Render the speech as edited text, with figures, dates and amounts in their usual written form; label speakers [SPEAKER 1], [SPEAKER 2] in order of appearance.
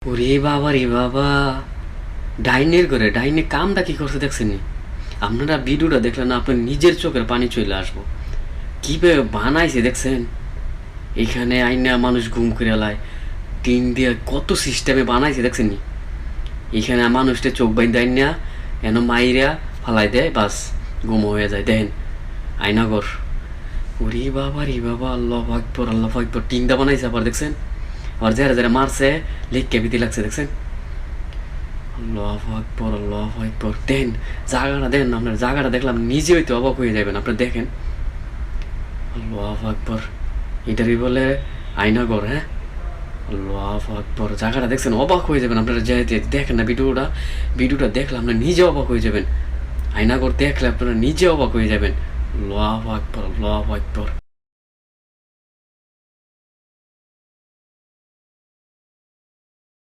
[SPEAKER 1] ওরে বাবা রে বাবা, ডাইনের ঘরে ডাইনে কামটা কি করছে দেখছেন? আপনারা ভিডিওটা দেখলেন না, আপনার নিজের চোখের পানি চলে আসবো। কিভাবে বানাইছে দেখছেন? এখানে আইনা মানুষ ঘুম করে লায়, টিন দিয়ে কত সিস্টেমে বানাইছে দেখছেন নি? এখানে মানুষটা চোখ বাইন্দা আইনা এন মাইরা ফালাই দেয়, বাস ঘুম হয়ে যায়। দেখেন আয়নাঘর। ওরে বাবা রে বাবা, আল্লাহু আকবার আল্লাহু আকবার। টিনটা বানাইছে আবার দেখছেন? আবার যারা যারা মারছে লিখকে বিধি লাগছে দেখছেন? আল্লাহু আকবার আল্লাহু আকবার। দেন জায়গাটা দেন, আপনার জায়গাটা দেখলাম নিজে হইতে অবাক হয়ে যাবেন। আপনি দেখেন, আল্লাহু আকবার। এটারই বলে আয়নাঘর। হ্যাঁ, আল্লাহু আকবার। জায়গাটা দেখছেন, অবাক হয়ে যাবেন আপনারা। যে দেখেন না ভিডিওটা দেখলে আপনারা নিজে অবাক হয়ে যাবেন। আয়নাঘর দেখলে আপনারা নিজে অবাক হয়ে যাবেন। আল্লাহু আকবার আল্লাহু আকবার।